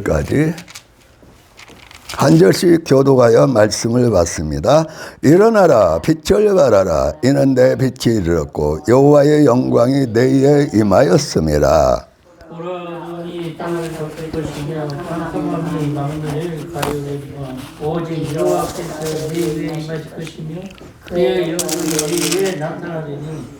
까지 한 절씩 교독하여 말씀을 받습니다. 일어나라 빛을 발하라 이는 내 빛이 이르렀고 여호와의 영광이 내에 임하였음이라. 오라눈이 땅을 덮을 것이며 깜깜함이 만물을 가려내리라. 오직 여호와께서 네 위에 임하실 것이며 그의 영광이 네 위에 나타나리니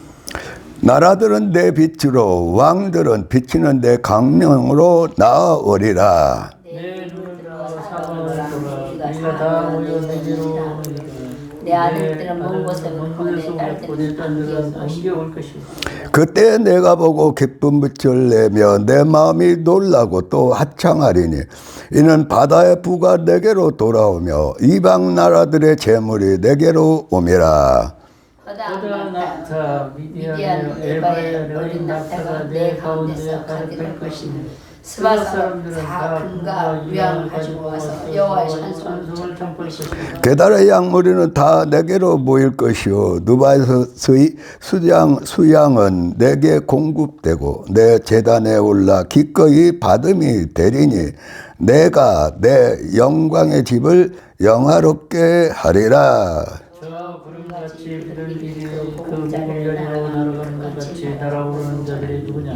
나라들은 내 빛으로 왕들은 비치는 내 강명으로 나아오리라. 내 눈을 들어 사방을 돌아 네가 다 모여 내게로 내 아들들은 먼 곳에 먼 묻고 곳에서 내 묻고 내 딸들은 딸들은 옮겨올 것이다. 그때 내가 보고 기쁜 빛을 내며 내 마음이 놀라고 또 합창하리니 이는 바다의 부가 내게로 돌아오며 이방 나라들의 재물이 내게로 오미라. 거다 낙타 미디안 에바의 어린 낙타가 내 가운데서 가득할 것이니 스바 사람들은 다 금과 유향을 가지고 와서 여호와의 찬송을 전할 것이다. 게달의 양무리는 다 내게로 모일 것이요 누바에서의 수양은 내게 공급되고 내 제단에 올라 기꺼이 받음이 되리니 내가 내 영광의 집을 영화롭게 하리라. 저 구름같이 비둘기들이 그 공중에로 날아가는 것 같이 날아오르는 자들이 누구냐?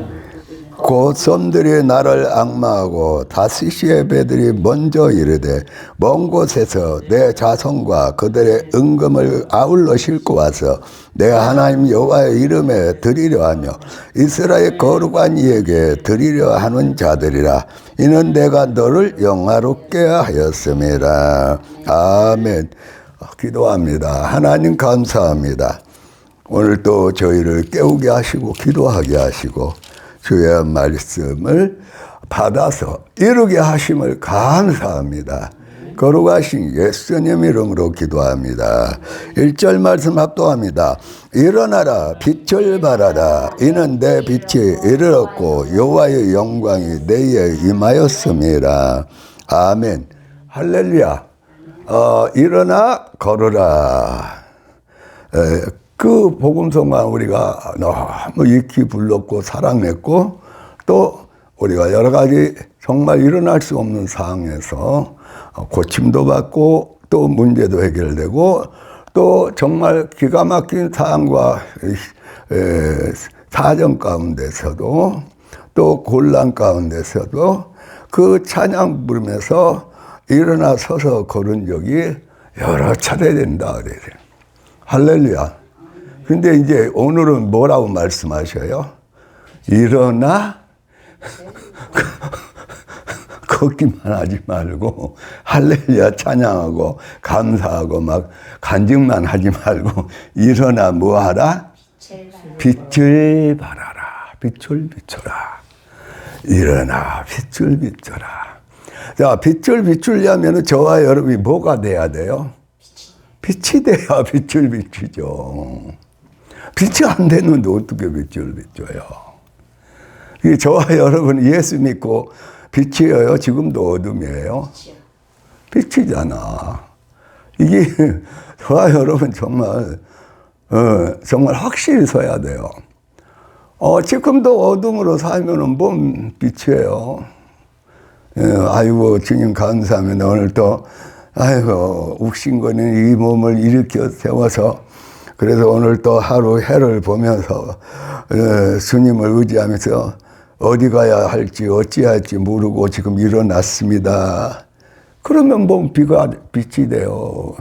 곧 섬들이 나를 앙마하고 다시시의 배들이 먼저 이르되 먼 곳에서 내 자손과 그들의 은금을 아울러 싣고 와서 내 하나님 여호와의 이름에 드리려 하며 이스라엘 거룩한 이에게 드리려 하는 자들이라. 이는 내가 너를 영화롭게 하였음이라. 아멘. 기도합니다. 하나님 감사합니다. 오늘 또 저희를 깨우게 하시고 기도하게 하시고 주의 말씀을 받아서 이루게 하심을 감사합니다. 거룩하신 예수님 이름으로 기도합니다. 1절 말씀 합독합니다. 일어나라 빛을 발하라 이는 내 빛이 이르렀고 여호와의 영광이 내에 임하였음이라. 아멘. 할렐루야. 일어나 걸어라. 그 복음성만 우리가 너무 익히 불렀고 사랑했고 또 우리가 여러 가지 정말 일어날 수 없는 상황에서 고침도 받고 또 문제도 해결되고 또 정말 기가 막힌 상황과 사정 가운데서도 또 곤란 가운데서도 그 찬양 부르면서 일어나 서서 걸은 적이 여러 차례 된다 그래요. 할렐루야. 근데 이제 오늘은 뭐라고 말씀하셔요? 일어나 걷기만 하지 말고 할렐루야 찬양하고 감사하고 막 간증만 하지 말고 일어나 뭐하라? 빛을 발하라. 빛을 비춰라. 일어나 빛을 비춰라. 자, 빛을 비추려면 저와 여러분이 뭐가 돼야 돼요? 빛이 돼야 빛을 비추죠. 빛이 안 되는데 어떻게 빛을 비춰요? 저와 여러분 예수 믿고 빛이에요? 지금도 어둠이에요? 빛이잖아. 이게 저와 여러분 정말 확실히 서야 돼요. 지금도 어둠으로 살면은 뭔 빛이에요? 아이고 주님 감사합니다. 오늘 또 아이고 욱신거리는 이 몸을 일으켜 세워서 그래서 오늘 또 하루 해를 보면서 주님을 의지하면서 어디 가야 할지 어찌할지 모르고 지금 일어났습니다. 그러면 뭐 빛이 돼요.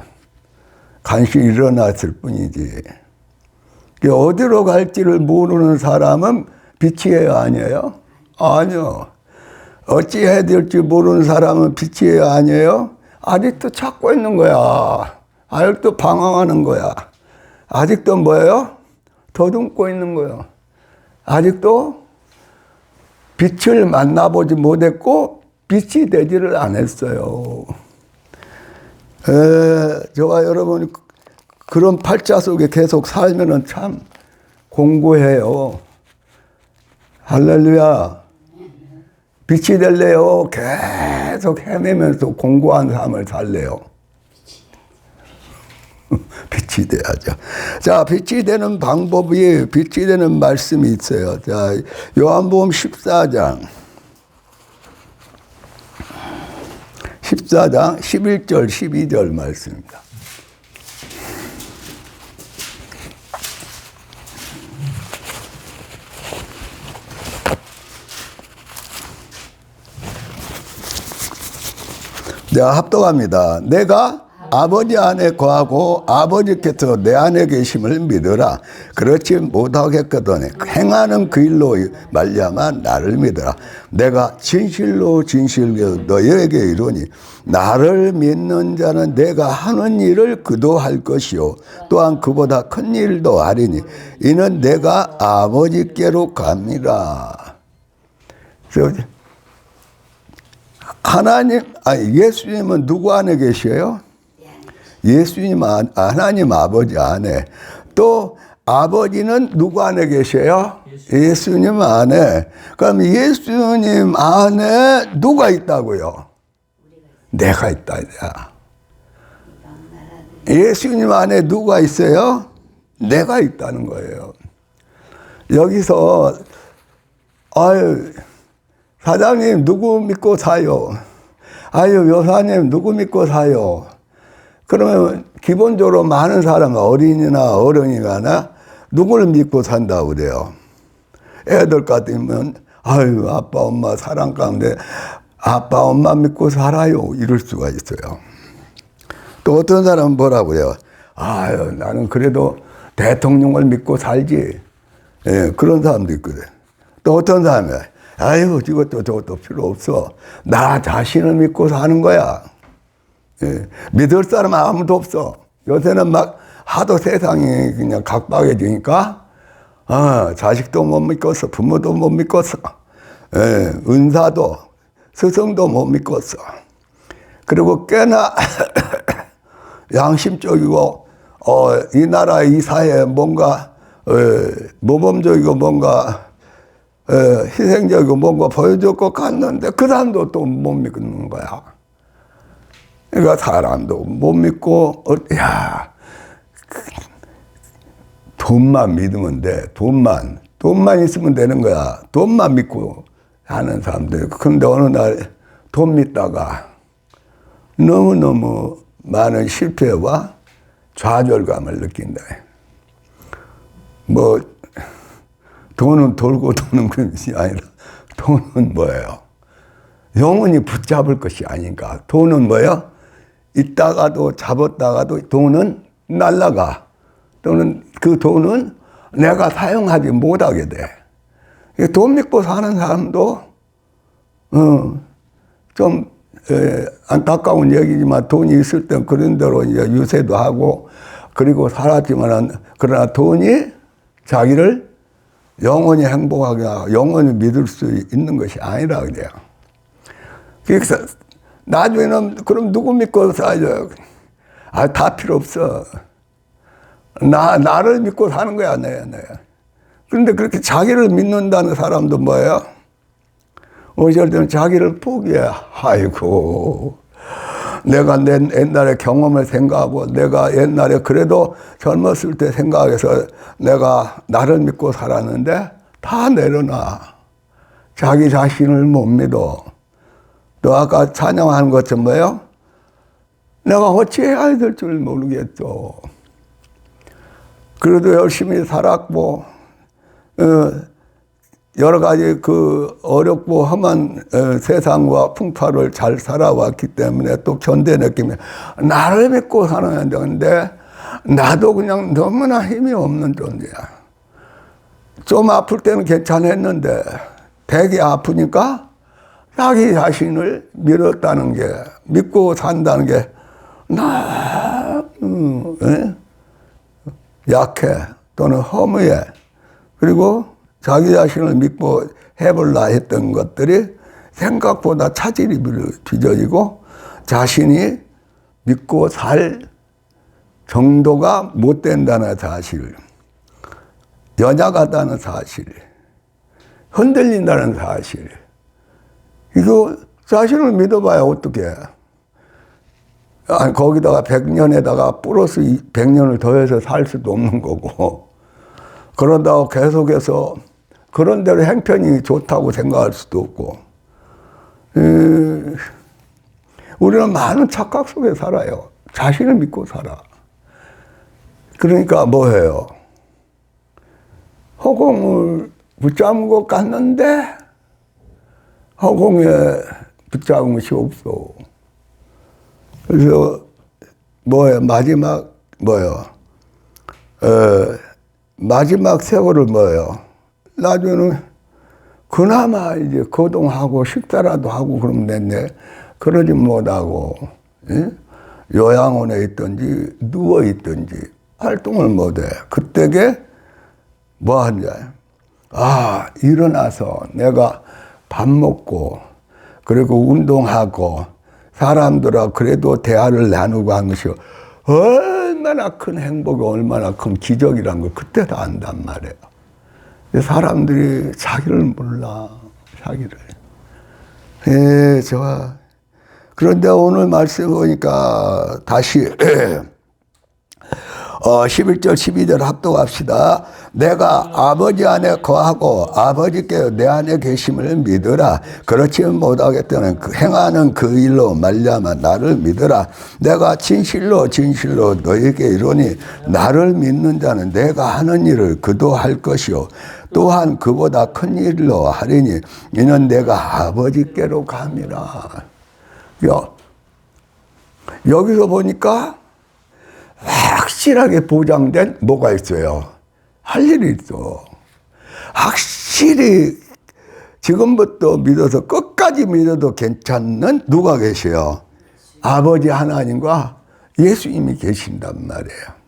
간신히 일어났을 뿐이지. 어디로 갈지를 모르는 사람은 빛이에요 아니에요? 아니요. 어찌해야 될지 모르는 사람은 빛이에요 아니에요? 아직도 찾고 있는 거야. 아직도 방황하는 거야. 아직도 뭐예요? 더듬고 있는 거예요. 아직도 빛을 만나보지 못했고 빛이 되지를 않았어요. 저와 여러분이 그런 팔자 속에 계속 살면은 참 공고해요. 할렐루야. 빛이 될래요? 계속 헤매면서 공고한 삶을 살래요. 빛이 돼야죠. 자, 빛이 되는 방법이, 빛이 되는 말씀이 있어요. 자, 요한복음 14장. 14장 11절 12절 말씀입니다. 내가 합독합니다. 내가 아버지 안에 거하고 아버지께서 내 안에 계심을 믿으라. 그렇지 못하겠거든 행하는 그 일로 말미암아 나를 믿으라. 내가 진실로 진실로 너희에게 이르니 나를 믿는 자는 내가 하는 일을 그도 할 것이요 또한 그보다 큰 일도 하리니 이는 내가 아버지께로 갑니다. 하나님, 예수님은 누구 안에 계셔요? 예수님 하나님 아버지 안에. 또 아버지는 누구 안에 계셔요? 예수님 안에. 그럼 예수님 안에 누가 있다고요? 내가 있다. 예수님 안에 누가 있어요? 내가 있다는 거예요. 여기서 아유 사장님 누구 믿고 사요? 아유 여사님 누구 믿고 사요? 그러면 기본적으로 많은 사람은 어린이나 어른이나 누구를 믿고 산다고 그래요. 애들 같으면 아유 아빠 엄마 사랑 가운데 아빠 엄마 믿고 살아요 이럴 수가 있어요. 또 어떤 사람은 뭐라고 그래요? 아유 나는 그래도 대통령을 믿고 살지. 예, 그런 사람도 있거든. 또 어떤 사람은 아유 이것도 저것도 필요 없어. 나 자신을 믿고 사는 거야. 예, 믿을 사람 아무도 없어. 요새는 막 하도 세상이 그냥 각박해지니까 자식도 못 믿겠어. 부모도 못 믿겠어. 예, 은사도 스승도 못 믿겠어. 그리고 꽤나 양심적이고 이 나라 이 사회에 뭔가 모범적이고 뭔가 희생적이고 뭔가 보여줄 것 같는데 그 사람도 또 못 믿는 거야. 그러니까 사람도 못 믿고 돈만 믿으면 돼. 돈만 있으면 되는 거야. 돈만 믿고 하는 사람들. 그런데 어느 날 돈 믿다가 너무너무 많은 실패와 좌절감을 느낀다. 뭐 돈은 돌고 도는 것이 아니라 돈은 뭐예요? 영원히 붙잡을 것이 아닌가. 돈은 뭐예요? 있다가도 잡았다가도 돈은 날라가. 또는 그 돈은 내가 사용하지 못하게 돼. 돈 믿고 사는 사람도 좀 안타까운 얘기지만 돈이 있을 땐 그런 대로 이제 유세도 하고 그리고 살았지만 그러나 돈이 자기를 영원히 행복하게 하고 영원히 믿을 수 있는 것이 아니라 그래요. 그래서 나중에는 그럼 누구 믿고 살죠? 다 필요 없어. 나를 믿고 사는 거야, 내가. 그런데 그렇게 자기를 믿는다는 사람도 뭐예요? 어쩔 때는 자기를 포기해. 아이고, 내가 내 옛날에 경험을 생각하고 내가 옛날에 그래도 젊었을 때 생각해서 내가 나를 믿고 살았는데 다 내려놔. 자기 자신을 못 믿어. 또 아까 찬양하는 것처럼 뭐예요? 내가 어찌해야 될 줄 모르겠어. 그래도 열심히 살았고 여러 가지 그 어렵고 험한 세상과 풍파를 잘 살아왔기 때문에 또 견뎌냈기 나를 믿고 살았는데 나도 그냥 너무나 힘이 없는 존재야. 좀 아플 때는 괜찮았는데 되게 아프니까 자기 자신을 믿었다는 게 믿고 산다는 게 너무 약해 또는 허무해. 그리고 자기 자신을 믿고 해볼라 했던 것들이 생각보다 차질이 빚어지고 자신이 믿고 살 정도가 못 된다는 사실, 연약하다는 사실, 흔들린다는 사실. 이거 자신을 믿어봐야 어떡해. 거기다가 100년에다가 플러스 100년을 더해서 살 수도 없는 거고 그러다가 계속해서 그런 대로 행편이 좋다고 생각할 수도 없고 우리는 많은 착각 속에 살아요. 자신을 믿고 살아. 그러니까 뭐예요? 허공을 붙잡고 갔는데 허공에 붙잡은 것이 없어. 그래서 뭐예요? 마지막 뭐예요? 마지막 세월을 뭐예요? 나중에는 그나마 이제 거동하고 식사라도 하고 그러면 됐네. 그러지 못하고 요양원에 있든지 누워 있든지 활동을 못해. 그때게 뭐 하냐? 일어나서 내가 밥 먹고 그리고 운동하고 사람들하고 그래도 대화를 나누고 하는 것이 얼마나 큰 행복이 얼마나 큰 기적이란 걸 그때 다 안단 말이에요. 사람들이 자기를 몰라. 자기를. 좋아. 그런데 오늘 말씀 보니까 다시 11절 12절 합독합시다. 내가 아버지 안에 거하고 아버지께 내 안에 계심을 믿으라. 그렇지 못하겠다는 행하는 그 일로 말미암아 나를 믿으라. 내가 진실로 너에게 이르노니 나를 믿는 자는 내가 하는 일을 그도 할 것이요 또한 그보다 큰 일로 하리니 이는 내가 아버지께로 감이라. 여기서 보니까 확실하게 보장된 뭐가 있어요? 할 일이 있어. 확실히 지금부터 믿어서 끝까지 믿어도 괜찮는 누가 계셔요? 아버지 하나님과 예수님이 계신단 말이에요.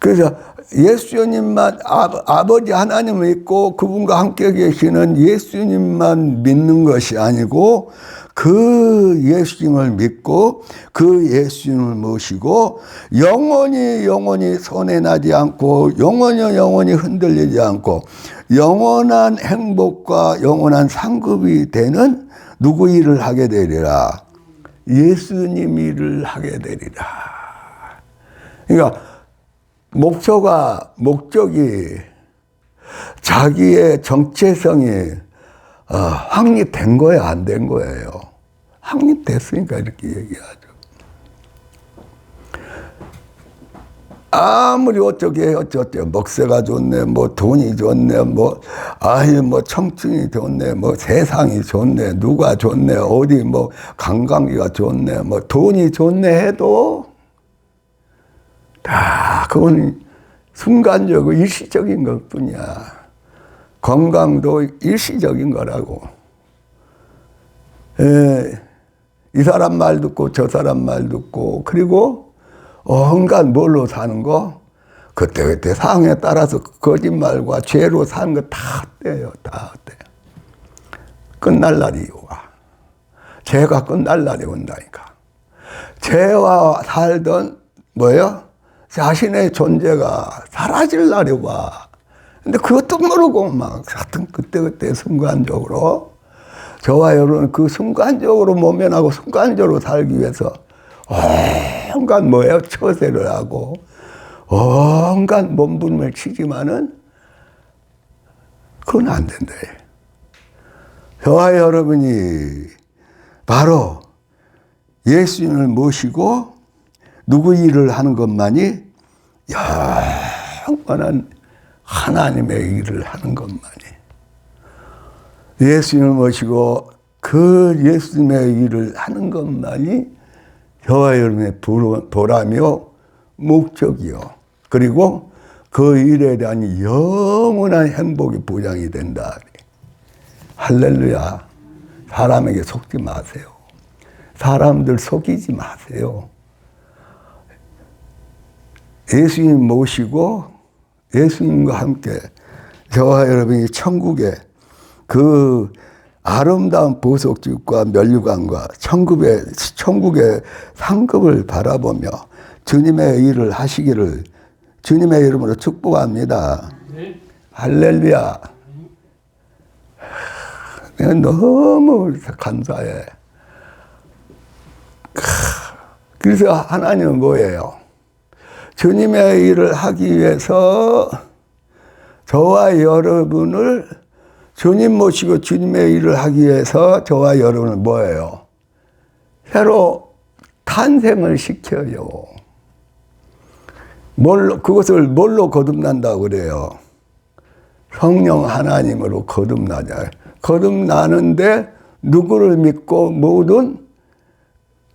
그래서 예수님만 아버지 하나님을 믿고 그분과 함께 계시는 예수님만 믿는 것이 아니고 그 예수님을 믿고 그 예수님을 모시고 영원히 손해나지 않고 영원히 흔들리지 않고 영원한 행복과 영원한 상급이 되는 누구 일을 하게 되리라? 예수님 일을 하게 되리라. 그러니까 목적이 자기의 정체성이 확립된 거예요, 안 된 거예요? 확립됐으니까 이렇게 얘기하죠. 아무리 어쩌게 먹새가 좋네, 뭐 돈이 좋네, 뭐 청춘이 좋네, 뭐 세상이 좋네, 누가 좋네, 어디 뭐 관광지가 좋네, 뭐 돈이 좋네 해도 다 그건 순간적이고 일시적인 것 뿐이야. 건강도 일시적인 거라고. 이 사람 말 듣고 저 사람 말 듣고 그리고 온갖 뭘로 사는 거 그때 상황에 따라서 거짓말과 죄로 사는 거 다 떼요. 다 떼요. 끝날 날이 와. 죄가 끝날 날이 온다니까. 죄와 살던 뭐예요? 자신의 존재가 사라질 날이 와. 근데 그것도 모르고 막 하여튼 그때 순간적으로 저와 여러분은 그 순간적으로 모면하고 순간적으로 살기 위해서 온갖 뭐예요? 처세를 하고 온갖 몸부림을 치지만은 그건 안 된다. 저와 여러분이 바로 예수님을 모시고 누구 일을 하는 것만이 영원한 하나님의 일을 하는 것만이 예수님을 모시고 그 예수님의 일을 하는 것만이 저와 여러분의 보람이요 목적이요 그리고 그 일에 대한 영원한 행복이 보장이 된다. 할렐루야. 사람에게 속지 마세요. 사람들 속이지 마세요. 예수님 모시고 예수님과 함께 저와 여러분이 천국에 그 아름다운 보석집과 면류관과 천국의 상급을 바라보며 주님의 일을 하시기를 주님의 이름으로 축복합니다. 네. 할렐루야. 내가 너무 감사해. 그래서 하나님은 뭐예요? 주님의 일을 하기 위해서 저와 여러분을 주님 모시고 주님의 일을 하기 위해서 저와 여러분은 뭐예요? 새로 탄생을 시켜요. 그것을 뭘로 거듭난다고 그래요? 성령 하나님으로 거듭나자. 거듭나는데 누구를 믿고 모든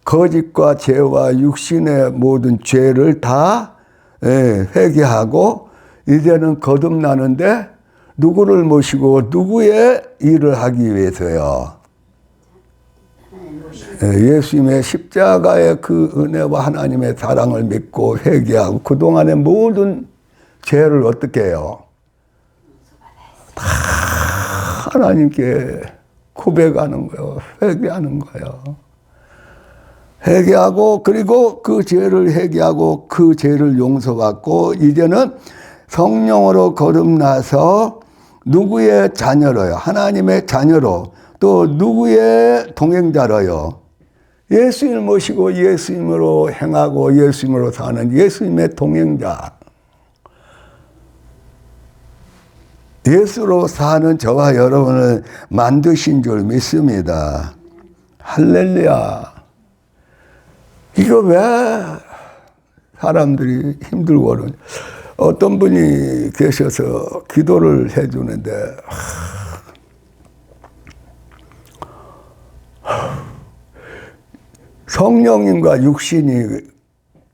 거짓과 죄와 육신의 모든 죄를 다 회개하고 이제는 거듭나는데 누구를 모시고 누구의 일을 하기 위해서요? 예수님의 십자가의 그 은혜와 하나님의 사랑을 믿고 회개하고 그동안의 모든 죄를 어떻게 해요? 다 하나님께 고백하는 거예요. 회개하는 거예요. 회개하고 그리고 그 죄를 회개하고 그 죄를 용서받고 이제는 성령으로 거듭나서 누구의 자녀로요? 하나님의 자녀로 또 누구의 동행자로요? 예수님을 모시고 예수님으로 행하고 예수님으로 사는 예수님의 동행자. 예수로 사는 저와 여러분을 만드신 줄 믿습니다. 할렐루야. 이거 왜 사람들이 힘들고 어떤 분이 계셔서 기도를 해주는데 성령님과 육신이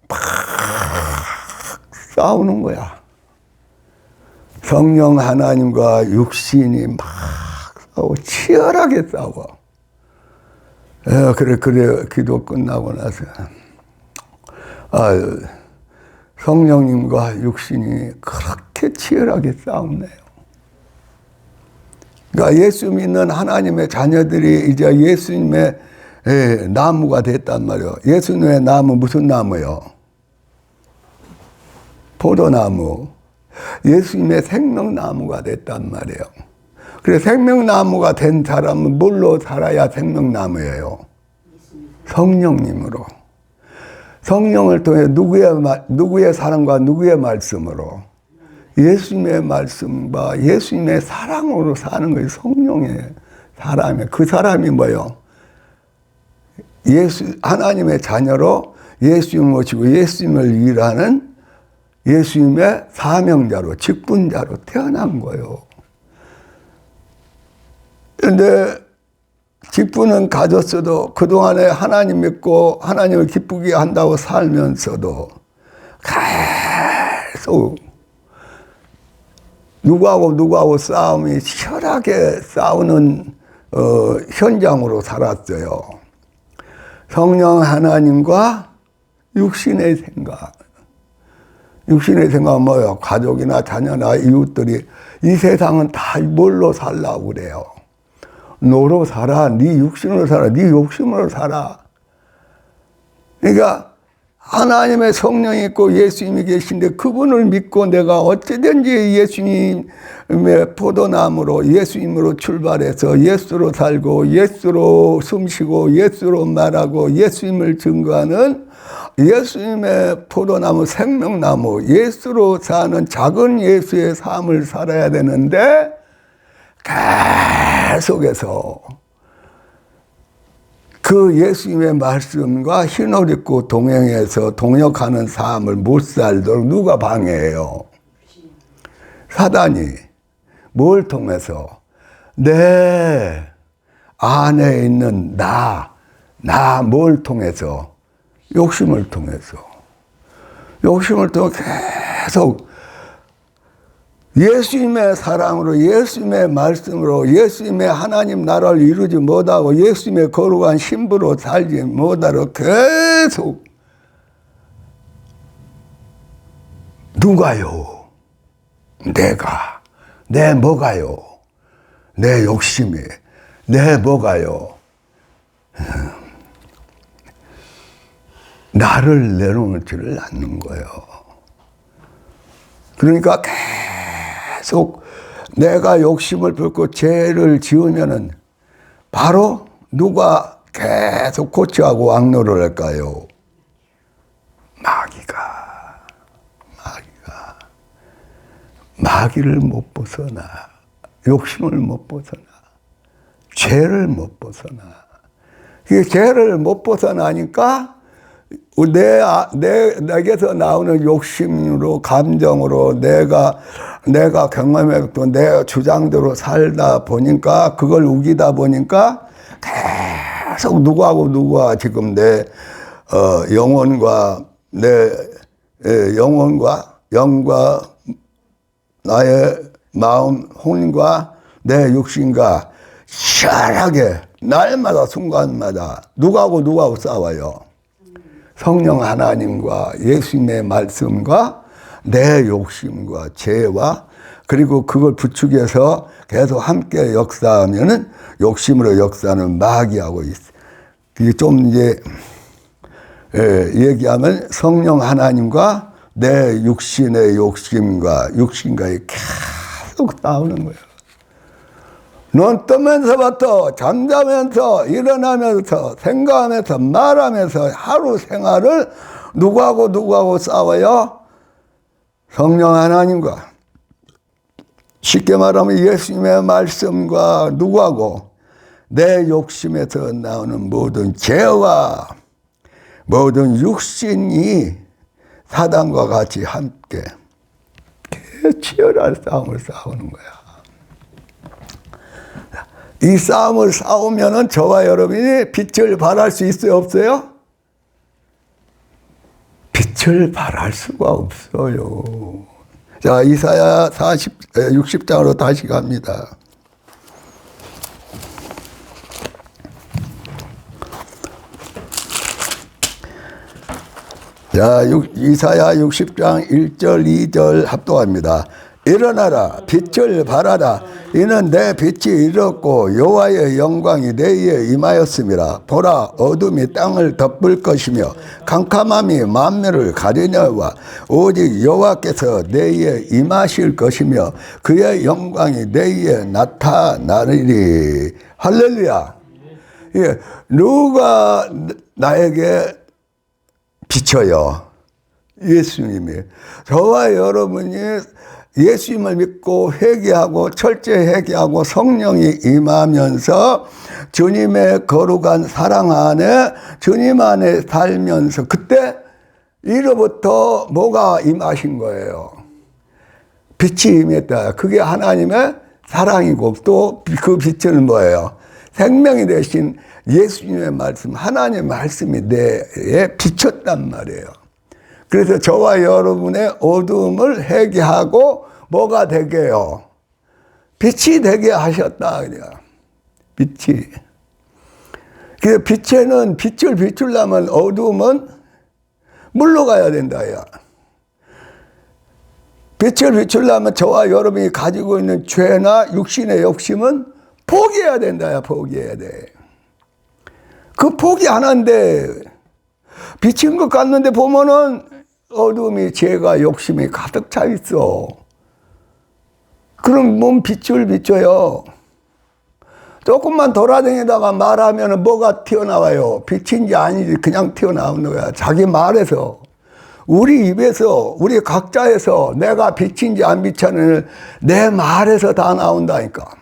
막 싸우는 거야. 성령 하나님과 육신이 막 싸워 치열하게 싸워. 그래 기도 끝나고 나서 성령님과 육신이 그렇게 치열하게 싸우네요. 그러니까 예수 믿는 하나님의 자녀들이 이제 예수님의 나무가 됐단 말이에요. 예수님의 나무 무슨 나무요? 포도나무. 예수님의 생명나무가 됐단 말이에요. 그래서 생명나무가 된 사람은 뭘로 살아야 생명나무예요? 성령님으로. 성령을 통해 누구의 사랑과 누구의 말씀으로? 예수님의 말씀과 예수님의 사랑으로 사는 거예요. 성령의 사람이. 그 사람이 뭐예요? 하나님의 자녀로 예수님을 모시고 예수님을 일하는 예수님의 사명자로, 직분자로 태어난 거예요. 그런데 직분은 가졌어도 그동안에 하나님 믿고 하나님을 기쁘게 한다고 살면서도 계속 누구하고 싸움이 치열하게 싸우는 현장으로 살았어요. 성령 하나님과 육신의 생각. 육신의 생각은 뭐예요? 가족이나 자녀나 이웃들이 이 세상은 다 뭘로 살라고 그래요? 너로 살아. 네 육신으로 살아. 네 욕심으로 살아. 그러니까 하나님의 성령이 있고 예수님이 계신데 그분을 믿고 내가 어찌든지 예수님의 포도나무로 예수님으로 출발해서 예수로 살고 예수로 숨쉬고 예수로 말하고 예수님을 증거하는 예수님의 포도나무 생명나무 예수로 사는 작은 예수의 삶을 살아야 되는데 계속해서 그 예수님의 말씀과 흰옷 입고 동행해서 동역하는 삶을 못 살도록 누가 방해해요? 사단이. 뭘 통해서? 내 안에 있는 뭘 통해서? 욕심을 통해서. 욕심을 통해 계속 예수님의 사랑으로 예수님의 말씀으로 예수님의 하나님 나라를 이루지 못하고 예수님의 거룩한 신부로 살지 못하고 계속 누가요? 내가 내 뭐가요? 내 욕심이 내 뭐가요? 나를 내려놓지를 않는 거예요. 그러니까 계속 내가 욕심을 품고 죄를 지으면은 바로 누가 계속 고치하고 왕노를 할까요? 마귀를 못 벗어나, 욕심을 못 벗어나, 죄를 못 벗어나. 그 죄를 못 벗어나니까 내게서 나오는 욕심으로, 감정으로 내가 경험했던 내 주장대로 살다 보니까, 그걸 우기다 보니까 계속 누구와 지금 내 영혼과 영과 나의 마음, 혼과 내 육신과 시원하게 날마다 순간마다 누구하고 싸워요. 성령 하나님과 예수님의 말씀과 내 욕심과 죄와, 그리고 그걸 부추겨서 계속 함께 역사하면은 욕심으로 역사하는 마귀하고 있어. 그게 좀 이제 얘기하면 성령 하나님과 내 육신의 육신과의 계속 싸우는 거예요. 눈 뜨면서부터 잠자면서 일어나면서 생각하면서 말하면서 하루 생활을 누구하고 싸워요? 성령 하나님과, 쉽게 말하면 예수님의 말씀과 누구하고, 내 욕심에서 나오는 모든 죄와 모든 육신이 사단과 같이 함께 치열한 싸움을 싸우는 거야. 이 싸움을 싸우면은 저와 여러분이 빛을 발할 수 있어요, 없어요? 빛을 발할 수가 없어요. 자, 이사야 60장으로 다시 갑니다. 자, 이사야 60장 1절 2절 합독합니다. 일어나라, 빛을 발하라. 이는 내 빛이 이뤘고 여호와의 영광이 내 위에 임하였음이라. 보라, 어둠이 땅을 덮을 것이며 캄캄함이 만면을 가리려와 오직 여호와께서 내 위에 임하실 것이며 그의 영광이 내 위에 나타나리리. 할렐루야. 예, 누가 나에게 비춰요? 예수님이. 저와 여러분이 예수님을 믿고 회개하고 철저히 회개하고 성령이 임하면서 주님의 거룩한 사랑 안에, 주님 안에 살면서, 그때 이로부터 뭐가 임하신 거예요? 빛이 임했다. 그게 하나님의 사랑이고, 또 그 빛은 뭐예요? 생명이 되신 예수님의 말씀, 하나님의 말씀이 내에 비쳤단 말이에요. 그래서 저와 여러분의 어두움을 회개하고 뭐가 되게요? 빛이 되게 하셨다. 그냥 빛이. 그 빛에는 빛을 비추려면 어두움은 물러가야 된다. 야. 빛을 비추려면 저와 여러분이 가지고 있는 죄나 육신의 욕심은 포기해야 된다. 포기해야 돼. 그 포기 하나인데, 비친 것 같는데 보면은 어둠이, 죄가, 욕심이 가득 차 있어. 그럼 몸 빛을 비춰요. 조금만 돌아다니다가 말하면 뭐가 튀어나와요? 빛인지 아닌지 그냥 튀어나오는 거야. 자기 말에서, 우리 입에서, 우리 각자에서 내가 빛인지 안 빛인지 내 말에서 다 나온다니까.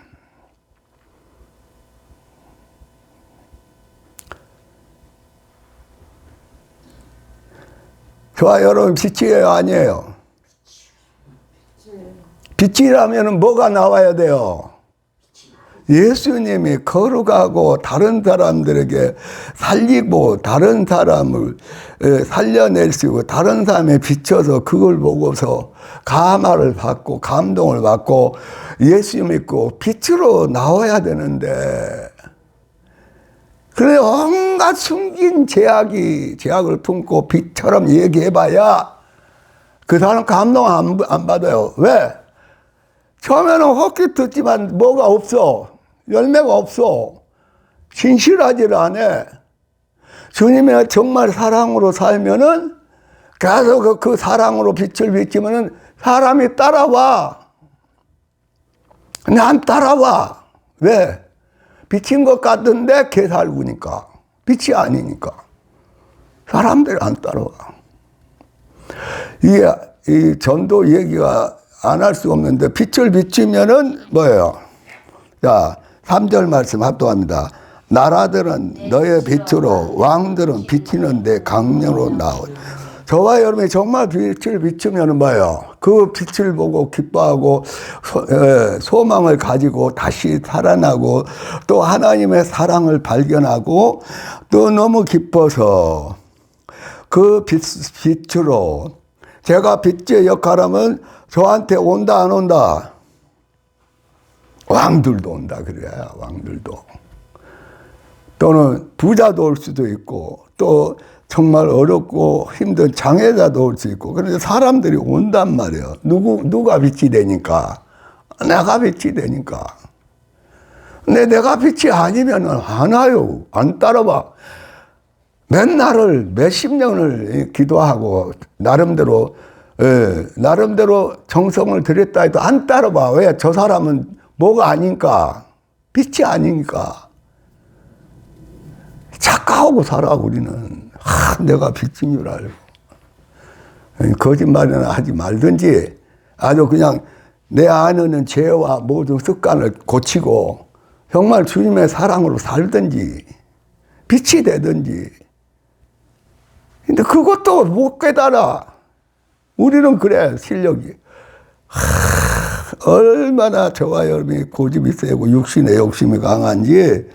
저와 여러분, 빛이에요, 아니에요? 빛이라면 뭐가 나와야 돼요? 예수님이 거룩하고 다른 사람들에게 살리고 다른 사람을 살려낼 수 있고 다른 사람에 비춰서 그걸 보고서 감화를 받고 감동을 받고 예수 믿고 빛으로 나와야 되는데, 그래 온갖 숨긴 제약을 품고 빛처럼 얘기해봐야 그 사람 감동 안 받아요. 왜? 처음에는 헛기 듣지만 뭐가 없어. 열매가 없어. 진실하지를 않아. 주님의 정말 사랑으로 살면은 계속 그 사랑으로 빛을 비치면은 사람이 따라와. 난 따라와. 왜? 빛인 것 같은데 개살구니까. 빛이 아니니까. 사람들이 안 따라와. 이게 이 전도 얘기가 안 할 수 없는데, 빛을 비추면은 뭐예요? 자, 3절 말씀 합독합니다. 나라들은 너의 빛으로 왕들은 비치는 내 강령으로 나오. 저와 여러분이 정말 빛을 비추면 뭐예요? 그 빛을 보고 기뻐하고 소망을 가지고 다시 살아나고 또 하나님의 사랑을 발견하고 또 너무 기뻐서 그 빛으로 제가 빛의 역할하면 저한테 온다 안 온다? 왕들도 온다 그래야 왕들도. 또는 부자도 올 수도 있고 또 정말 어렵고 힘든 장애자도 올 수 있고 그런데 사람들이 온단 말이에요. 누가 빛이 되니까? 내가 빛이 되니까. 근데 내가 빛이 아니면 안 와요. 안 따라와. 몇십 년을 기도하고 나름대로 정성을 들였다 해도 안 따라와. 왜? 저 사람은 뭐가 아닌가? 빛이 아니니까. 착각하고 살아 우리는. 내가 빛인 줄 알고. 거짓말이나 하지 말든지 아주 그냥 내 안에 있는 죄와 모든 습관을 고치고 정말 주님의 사랑으로 살든지 빛이 되든지. 근데 그것도 못 깨달아. 우리는 그래 실력이. 얼마나 저와 여러분이 고집이 세고 육신의 욕심이 강한지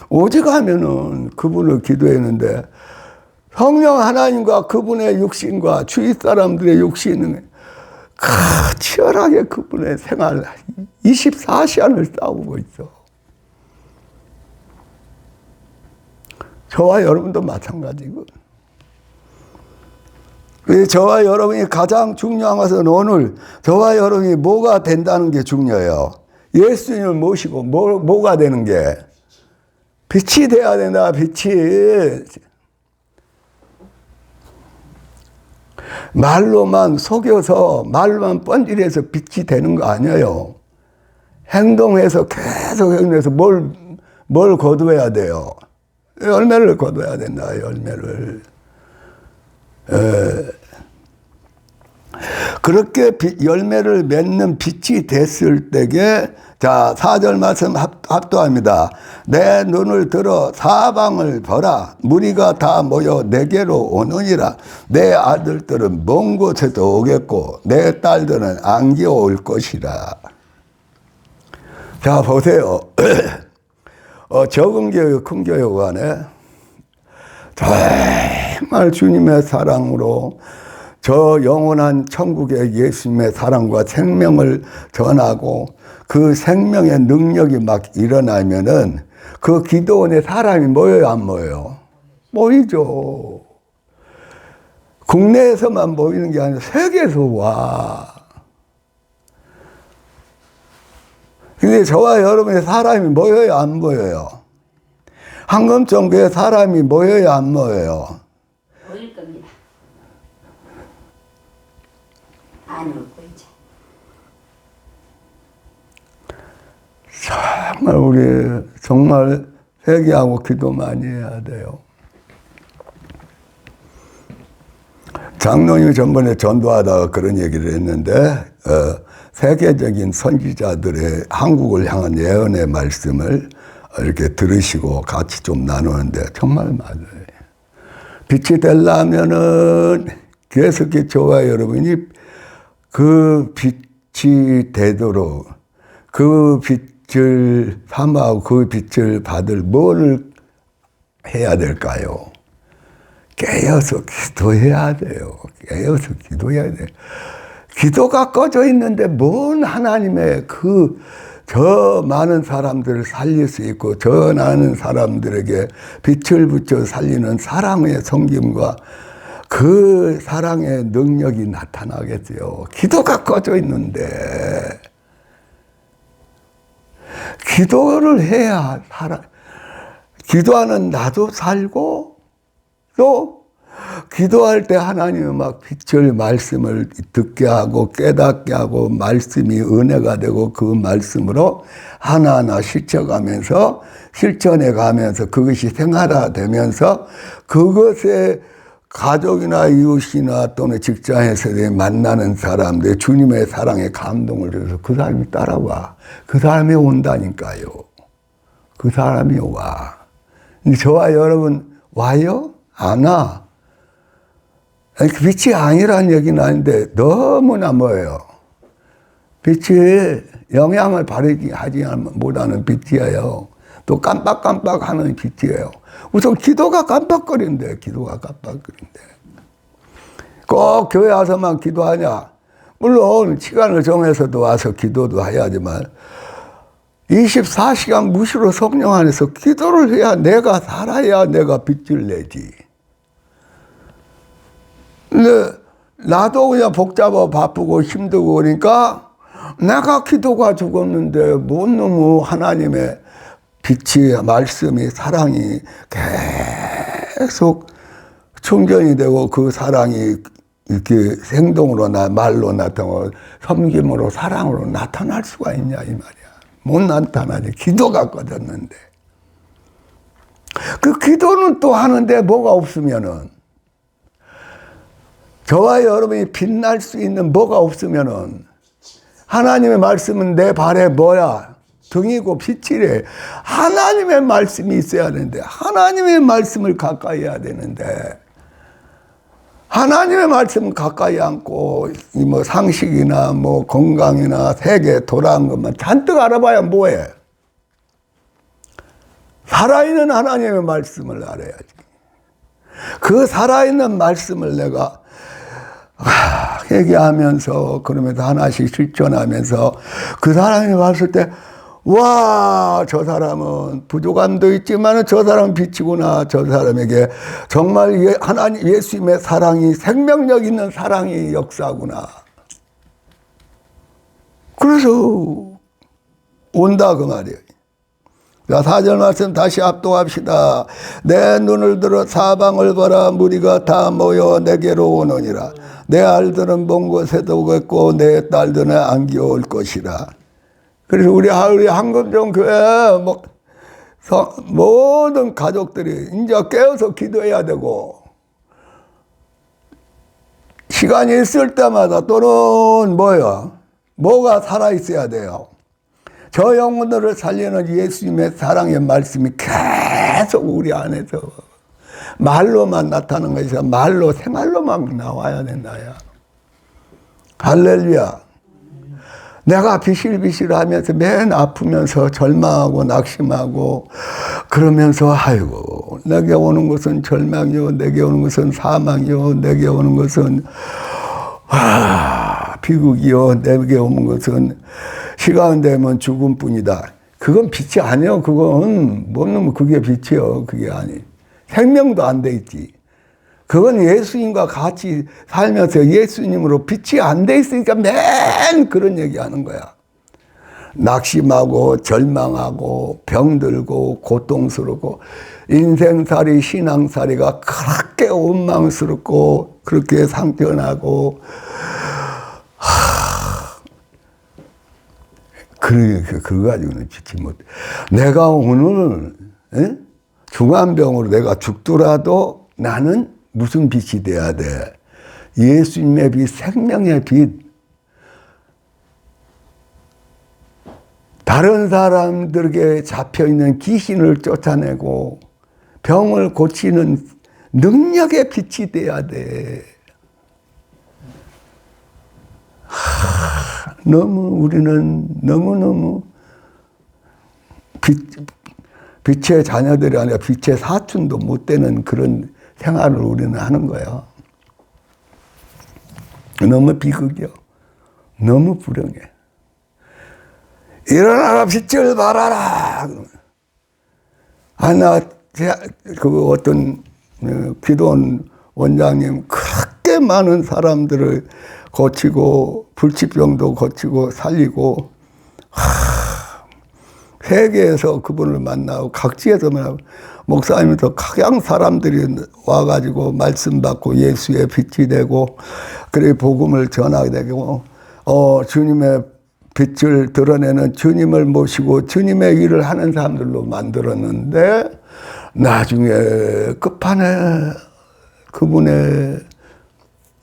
오직하면은 그분을 기도했는데 성령 하나님과 그분의 육신과 주위 사람들의 육신은 치열하게 그분의 생활 24시간을 싸우고 있어. 저와 여러분도 마찬가지고. 저와 여러분이 가장 중요한 것은 오늘 저와 여러분이 뭐가 된다는 게 중요해요. 예수님을 모시고 뭐가 되는 게 빛이 돼야 된다. 빛이. 말로만 속여서 말로만 뻔질해서 빛이 되는 거 아니에요. 행동해서 계속 행동해서 뭘 거두어야 돼요. 열매를 거둬야 된다. 열매를. 그렇게 열매를 맺는 빛이 됐을 때에 자 4절 말씀 합도합니다. 내 눈을 들어 사방을 보라. 무리가 다 모여 내게로 오느니라. 내 아들들은 먼 곳에서 오겠고 내 딸들은 안겨 올 것이라. 자 보세요. 적은 교육 큰 교육 안에 정말 주님의 사랑으로 저 영원한 천국의 예수님의 사랑과 생명을 전하고 그 생명의 능력이 막 일어나면은 그 기도원에 사람이 모여요, 안 모여요? 모이죠. 국내에서만 모이는 게 아니라 세계에서 와. 근데 저와 여러분의 사람이 모여요, 안 모여요? 한금정교회 사람이 모여요, 안 모여요? 모일 겁니다. 안 오고 이제. 정말 우리 정말 회개하고 기도 많이 해야 돼요. 장로님이 전번에 전도하다가 그런 얘기를 했는데 세계적인 선지자들의 한국을 향한 예언의 말씀을 이렇게 들으시고 같이 좀 나누는데 정말 맞아요. 빛이 되려면은 계속해서 저와 여러분이 그 빛이 되도록 그 빛을 삼아하고 그 빛을 받을 뭐를 해야 될까요? 깨어서 기도해야 돼요. 깨어서 기도해야 돼요. 기도가 꺼져 있는데 뭔 하나님의 저 많은 사람들을 살릴 수 있고 저 많은 사람들에게 빛을 붙여 살리는 사랑의 섬김과 그 사랑의 능력이 나타나겠죠. 기도가 꺼져 있는데 기도를 해야 기도하는 나도 살고 또 기도할 때 하나님은 막 빛을 말씀을 듣게 하고 깨닫게 하고 말씀이 은혜가 되고 그 말씀으로 하나하나 실천하면서 실천해 가면서 그것이 생활화되면서 그것에 가족이나 이웃이나 또는 직장에서 만나는 사람들 주님의 사랑에 감동을 줘서 그 사람이 따라와. 그 사람이 온다니까요. 그 사람이 와. 근데 저와 여러분 와요? 안 와. 아니, 그 빛이 아니라는 얘기는 아닌데 너무나 뭐예요? 빛이 영향을 발휘하지 못하는 빛이에요. 또 깜빡깜빡하는 빛이에요. 우선 기도가 깜빡거린대. 기도가 깜빡거린대. 꼭 교회 와서만 기도하냐? 물론 시간을 정해서도 와서 기도도 해야지만 24시간 무시로 성령 안에서 기도를 해야 내가 살아야 내가 빛을 내지. 근데 나도 그냥 복잡하고 바쁘고 힘들고 그러니까 내가 기도가 죽었는데 못 너무 하나님의 빛이 말씀이 사랑이 계속 충전이 되고 그 사랑이 이렇게 행동으로 말로 나타나고 섬김으로 사랑으로 나타날 수가 있냐 이 말이야. 못 나타나지. 기도가 꺼졌는데. 그 기도는 또 하는데 뭐가 없으면은 저와 여러분이 빛날 수 있는 뭐가 없으면은 하나님의 말씀은 내 발에 뭐야? 등이고 빛이래. 하나님의 말씀이 있어야 되는데 하나님의 말씀을 가까이 해야 되는데 하나님의 말씀 가까이 않고 뭐 상식이나 뭐 건강이나 세계 돌아온 것만 잔뜩 알아봐야 뭐해? 살아있는 하나님의 말씀을 알아야지. 그 살아있는 말씀을 내가 얘기하면서 그러면서 하나씩 실천하면서 그 사람이 봤을 때 와, 저 사람은 부족함도 있지만 저 사람은 빛이구나. 저 사람에게 정말 하나님 예수님의 사랑이 생명력 있는 사랑이 역사구나. 그래서 온다 그 말이에요. 자, 4절 말씀 다시 압도합시다. 내 눈을 들어 사방을 보라. 무리가 다 모여 내게로 오느니라. 내 알들은 먼 곳에도 오겠고 내 딸들은 안겨 올 것이라. 그래서 우리 한금정 교회 모든 가족들이 이제 깨어서 기도해야 되고 시간이 있을 때마다 또는 뭐가 살아있어야 돼요. 저 영혼들을 살리는 예수님의 사랑의 말씀이 계속 우리 안에서 말로만 나타나는 것이 아니라 말로 생활로만 나와야 된다야. 할렐루야. 내가 비실비실하면서 맨 아프면서 절망하고 낙심하고 그러면서 아이고 내게 오는 것은 절망이요 내게 오는 것은 사망이요 내게 오는 것은 비극이요 내게 오는 것은 시간 되면 죽음뿐이다. 그건 빛이 아니요. 그건 뭐는 그게 빛이요. 그게 아니. 생명도 안 돼 있지. 그건 예수님과 같이 살면서 예수님으로 빛이 안 돼 있으니까 맨 그런 얘기하는 거야. 낙심하고 절망하고 병들고 고통스럽고 인생살이 신앙살이가 그렇게 원망스럽고 그렇게 상처나고 그거 가지고는 빛이 못. 내가 오늘 중환병으로 내가 죽더라도 나는 무슨 빛이 돼야 돼? 예수님의 빛, 생명의 빛. 다른 사람들에게 잡혀있는 귀신을 쫓아내고 병을 고치는 능력의 빛이 돼야 돼. 너무 우리는 너무너무 빛의 자녀들이 아니라 빛의 사춘도 못 되는 그런 생활을 우리는 하는 거예요. 너무 비극이요. 너무 불행해. 일어나라 빛을 발하라. 그 어떤 기도원 원장님 그렇게 많은 사람들을 고치고 불치병도 고치고 살리고 세계에서 그분을 만나고 각지에서 만나고 목사님도 각양 사람들이 와가지고 말씀 받고 예수의 빛이 되고 그래 복음을 전하게 되고 주님의 빛을 드러내는 주님을 모시고 주님의 일을 하는 사람들로 만들었는데 나중에 끝판에 그분의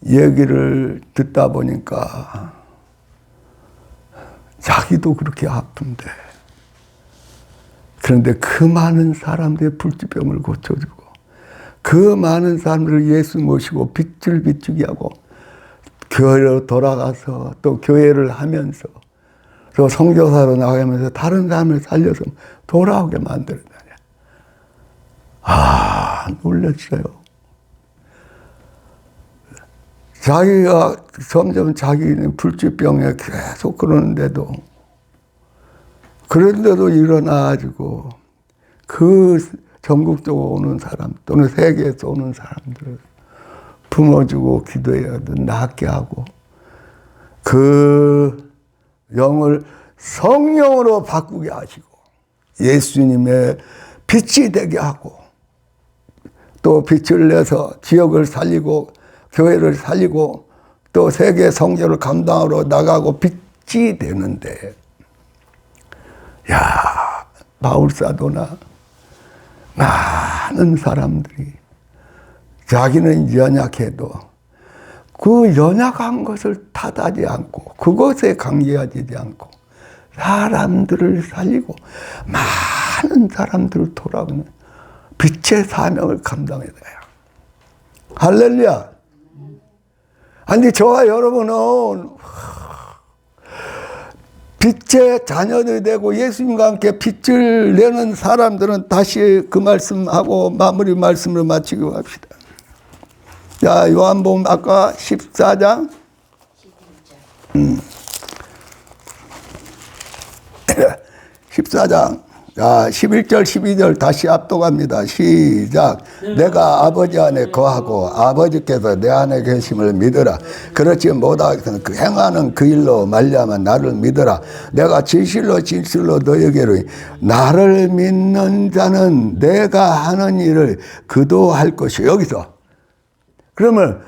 얘기를 듣다 보니까 자기도 그렇게 아픈데 그런데 그 많은 사람들의 불치병을 고쳐주고 그 많은 사람들을 예수 모시고 빛을 비추게 하고 교회로 돌아가서 또 교회를 하면서 또 선교사로 나가면서 다른 사람을 살려서 돌아오게 만들었다. 아, 놀랐어요. 자기가 점점 자기는 불치병에 계속 그러는데도 그런데도 일어나가지고 그 전국적으로 오는 사람 또는 세계에서 오는 사람들을 품어주고 기도해도 낫게 하고 그 영을 성령으로 바꾸게 하시고 예수님의 빛이 되게 하고 또 빛을 내서 지역을 살리고 교회를 살리고 또 세계 성교를 감당하러 나가고 빛이 되는데 야, 바울사도나 많은 사람들이 자기는 연약해도 그 연약한 것을 탓하지 않고 그것에 관계하지 않고 사람들을 살리고 많은 사람들을 돌아오는 빛의 사명을 감당해야 돼요. 할렐루야. 아니 저와 여러분은 빛의 자녀들이 되고 예수님과 함께 빛을 내는 사람들은 다시 그 말씀하고 마무리 말씀을 마치고 합시다. 자, 요한복음 아까 14장 14장 자, 11절 12절 다시 압독합니다. 시작. 내가 아버지 안에 거하고 아버지께서 내 안에 계심을 믿으라. 그렇지 못하겠으면 그 행하는 그 일로 말미암아 나를 믿으라. 내가 진실로 진실로 너에게로 나를 믿는 자는 내가 하는 일을 그도 할 것이요. 여기서 그러면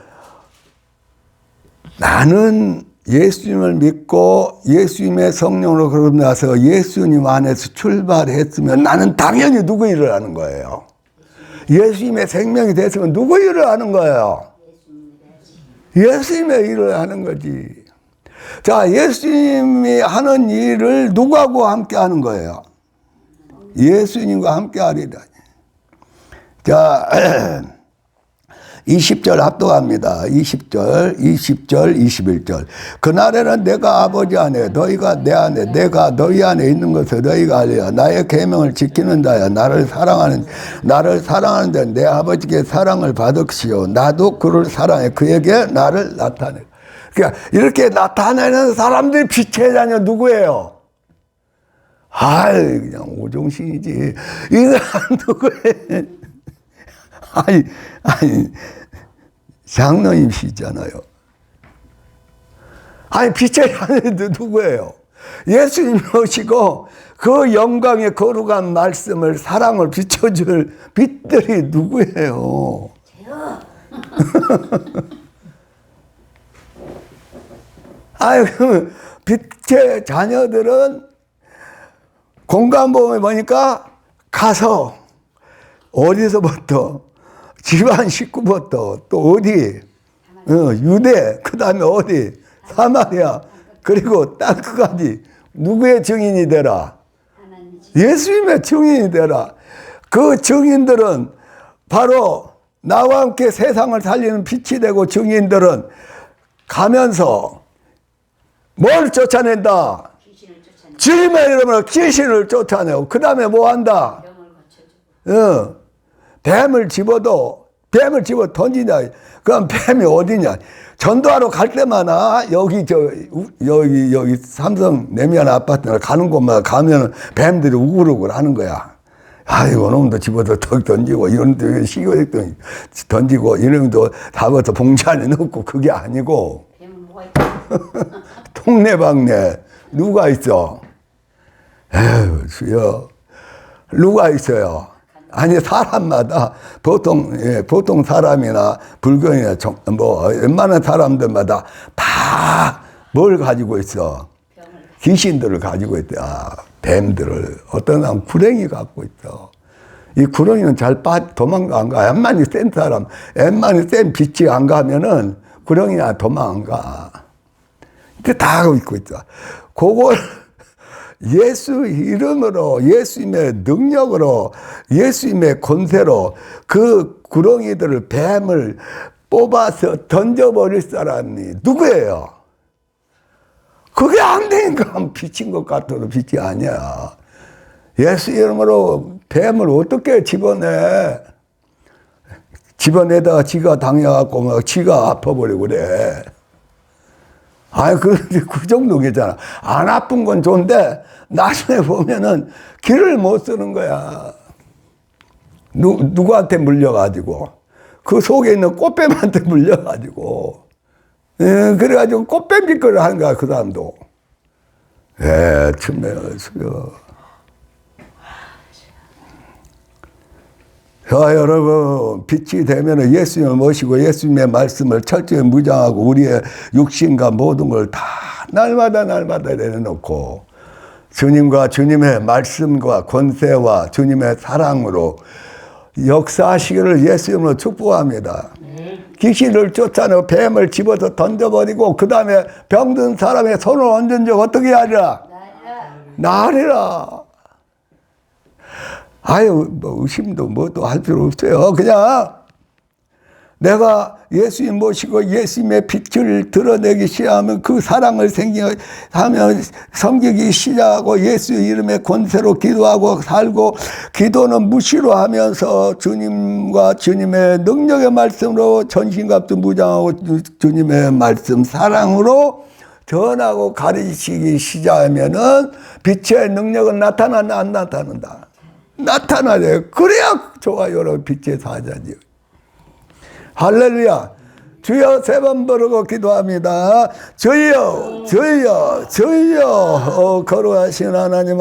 나는 예수님을 믿고 예수님의 성령으로 그러고 나서 예수님 안에서 출발했으면 나는 당연히 누구 일을 하는 거예요? 예수님의 생명이 됐으면 누구 일을 하는 거예요? 예수님의 일을 하는 거지. 자, 예수님이 하는 일을 누구하고 함께 하는 거예요? 예수님과 함께 하리라. 자, 20절 압도합니다. 20절, 21절. 그날에는 내가 아버지 안에, 너희가 내 안에, 내가 너희 안에 있는 것을 너희가 알리라. 나의 계명을 지키는 자야. 나를 사랑하는 자는 내 아버지께 사랑을 받으시오. 나도 그를 사랑해. 그에게 나를 나타내. 그러니까 이렇게 나타내는 사람들이 빛의 자녀 누구예요? 그냥 오종신이지. 이 사람 누구예요? 아니, 장로님이시잖아요. 빛의 자녀들 누구예요? 예수님 오시고 그 영광의 거룩한 말씀을, 사랑을 비춰줄 빛들이 누구예요? 그러면 빛의 자녀들은 공간보험에 보니까 가서 어디서부터 집안 식구부터 또 어디 유대 그 다음에 어디 사마리아 그리고 땅끝까지 누구의 증인이 되라? 예수님의 증인이 되라. 그 증인들은 바로 나와 함께 세상을 살리는 빛이 되고 증인들은 가면서 뭘 쫓아낸다? 주님의 이름으로 귀신을 쫓아내고 그 다음에 뭐 한다? 뱀을 집어 던지냐. 그럼 뱀이 어디냐. 전도하러 갈 때마다 여기 삼성 내면 아파트나 가는 곳마다 가면 뱀들이 우글우글 하는 거야. 이놈도 집어서 턱 던지고 이놈도 시골에 던지고 이놈도 잡아서 봉지 안에 넣고 그게 아니고 동네방네 누가 있어? 주여 누가 있어요? 사람마다 보통 사람이나 불교인이나 웬만한 사람들마다 다 뭘 가지고 있어? 귀신들을 가지고 있다. 뱀들을. 어떤 사람은 구렁이 갖고 있어. 이 구렁이는 잘 도망가 안 가. 엠만이 센 사람, 엠만이 센 빛이 안 가면은 구렁이야 도망 안 가. 근데 다 하고 있고 있어. 그걸 예수 이름으로, 예수님의 능력으로, 예수님의 권세로 그 구렁이들을, 뱀을 뽑아서 던져버릴 사람이 누구예요? 그게 안 되니까 비친 것 같아도 빛이 아니야. 예수 이름으로 뱀을 어떻게 집어내? 집어내다가 지가 당해갖고 막 지가 아파버리고 그래. 아니, 그 정도겠잖아. 안 아픈 건 좋은데, 나중에 보면은 길을 못 쓰는 거야. 누구한테 물려가지고. 그 속에 있는 꽃뱀한테 물려가지고. 그래가지고 꽃뱀 짓거리를 하는 거야, 그 사람도. 참내 수요. 자, 여러분, 빛이 되면 예수님을 모시고 예수님의 말씀을 철저히 무장하고 우리의 육신과 모든 걸 다 날마다 내려놓고 주님과 주님의 말씀과 권세와 주님의 사랑으로 역사하시기를 예수님으로 축복합니다. 귀신을 쫓아내고 뱀을 집어서 던져버리고 그 다음에 병든 사람의 손을 얹은 적 어떻게 하리라? 나으리라. 아유, 뭐 의심도 뭐도 할 필요 없어요. 그냥 내가 예수님 모시고 예수님의 빛을 드러내기 시작하면 그 사랑을 하면 섬기기 시작하고 예수 이름의 권세로 기도하고 살고 기도는 무시로 하면서 주님과 주님의 능력의 말씀으로 전신갑주 무장하고 주님의 말씀 사랑으로 전하고 가르치기 시작하면은 빛의 능력은 나타나나 안 나타난다. 나타나요. 그래야 좋아요. 여러분 빛의 사자지요. 할렐루야. 주여 세 번 부르고 기도합니다. 주여, 주여, 주여. 거룩하신 하나님